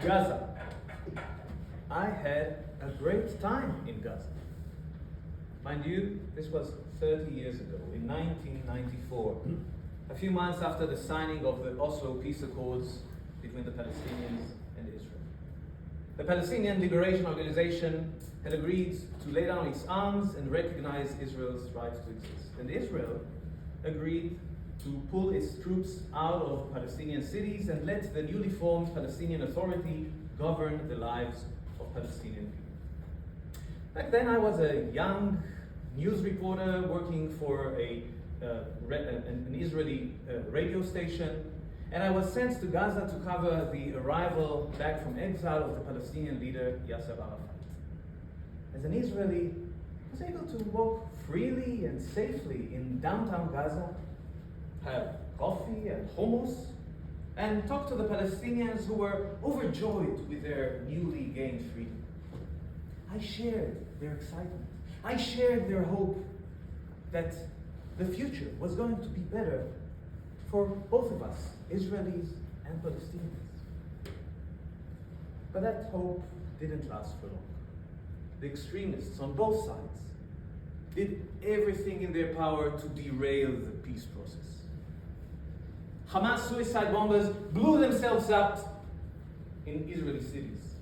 Gaza. I had a great time in Gaza. Mind you, this was 30 years ago, in 1994, a few months after the signing of the Oslo peace accords between the Palestinians and Israel. The Palestinian Liberation Organization had agreed to lay down its arms and recognize Israel's right to exist. And Israel agreed to pull its troops out of Palestinian cities and let the newly formed Palestinian Authority govern the lives of Palestinian people. Back then I was a young news reporter working for an Israeli radio station, and I was sent to Gaza to cover the arrival back from exile of the Palestinian leader Yasser Arafat. As an Israeli, I was able to walk freely and safely in downtown Gaza, have coffee and hummus, and talk to the Palestinians who were overjoyed with their newly gained freedom. I shared their excitement. I shared their hope that the future was going to be better for both of us, Israelis and Palestinians. But that hope didn't last for long. The extremists on both sides did everything in their power to derail the peace process. Hamas suicide bombers blew themselves up in Israeli cities.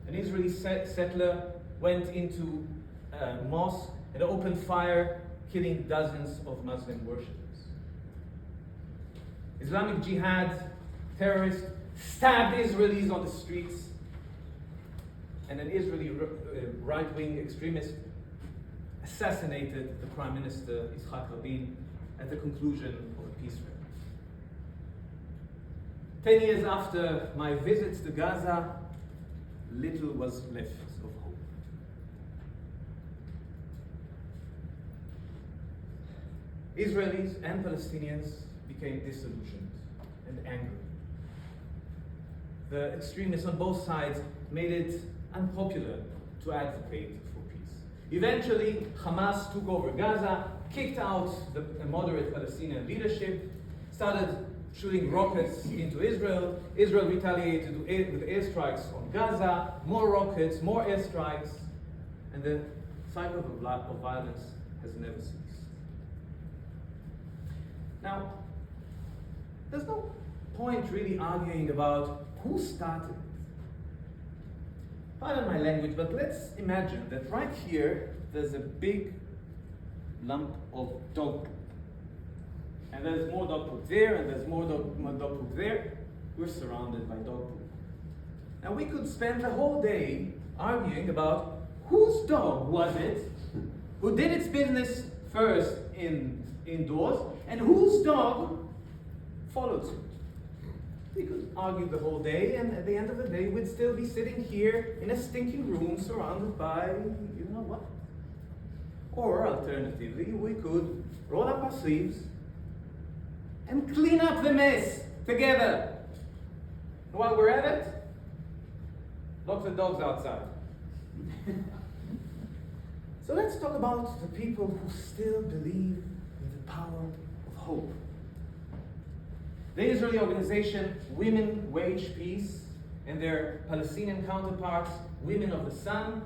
An Israeli settler went into a mosque and opened fire, killing dozens of Muslim worshippers. Islamic Jihad terrorists stabbed Israelis on the streets, and an Israeli right-wing extremist assassinated the Prime Minister Yitzhak Rabin at the conclusion of a peace rally. 10 years after my visits to Gaza, little was left of hope. Israelis and Palestinians became disillusioned and angry. The extremists on both sides made it unpopular to advocate for peace. Eventually, Hamas took over Gaza, kicked out the moderate Palestinian leadership, started shooting rockets into Israel. Israel retaliated with airstrikes on Gaza, more rockets, more airstrikes, and the cycle of violence has never ceased. Now, there's no point really arguing about who started it. Pardon my language, but let's imagine that right here there's a big lump of dog poop. And there's more dog poop there, and there's more dog poop there. We're surrounded by dog poop. Now we could spend the whole day arguing about whose dog was it who did its business first indoors, and whose dog followed suit. We could argue the whole day, and at the end of the day, we'd still be sitting here in a stinking room surrounded by you know what. Or alternatively, we could roll up our sleeves and clean up the mess together. And while we're at it, lock the dogs outside. So let's talk about the people who still believe in the power of hope. The Israeli organization Women Wage Peace and their Palestinian counterparts, Women of the Sun,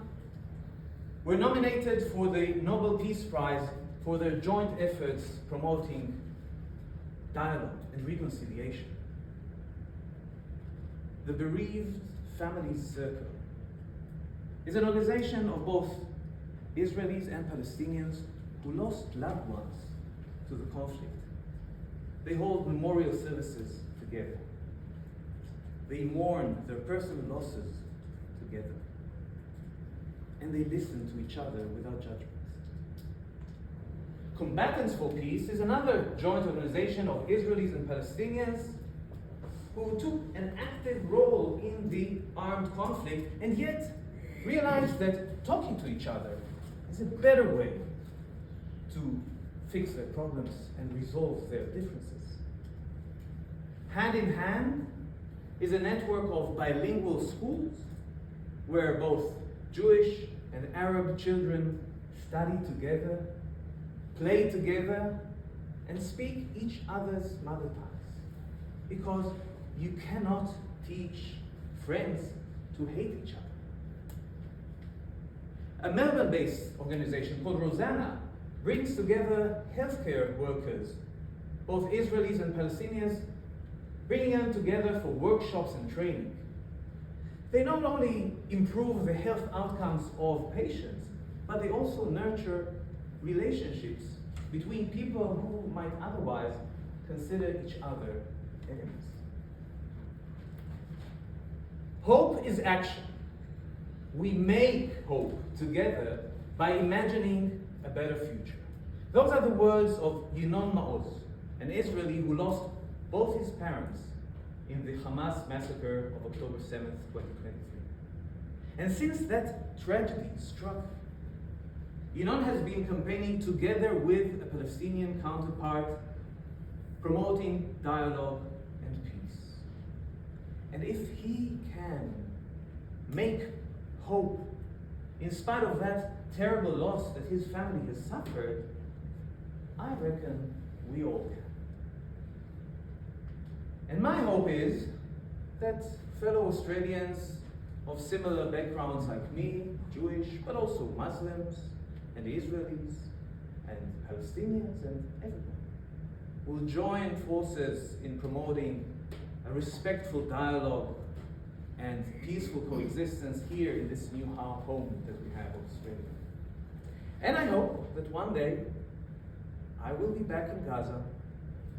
were nominated for the Nobel Peace Prize for their joint efforts promoting dialogue and reconciliation. The Bereaved Families Circle is an organization of both Israelis and Palestinians who lost loved ones to the conflict. They hold memorial services together. They mourn their personal losses together. And they listen to each other without judgment. Combatants for Peace is another joint organization of Israelis and Palestinians who took an active role in the armed conflict and yet realized that talking to each other is a better way to fix their problems and resolve their differences. Hand in Hand is a network of bilingual schools where both Jewish and Arab children study together, play together, and speak each other's mother tongues. Because you cannot teach friends to hate each other. A Melbourne-based organization called Rosanna brings together healthcare workers, both Israelis and Palestinians, bringing them together for workshops and training. They not only improve the health outcomes of patients, but they also nurture relationships between people who might otherwise consider each other enemies. Hope is action. We make hope together by imagining a better future. Those are the words of Yinon Maoz, an Israeli who lost both his parents in the Hamas massacre of October 7th, 2023. And since that tragedy struck, Yinon has been campaigning together with a Palestinian counterpart, promoting dialogue and peace. And if he can make hope in spite of that terrible loss that his family has suffered, I reckon we all can. And my hope is that fellow Australians of similar backgrounds like me, Jewish, but also Muslims and Israelis and Palestinians and everyone, will join forces in promoting a respectful dialogue and peaceful coexistence here in this new home that we have of Australia. And I hope that one day I will be back in Gaza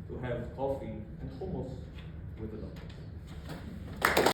to have coffee and hummus with the locals.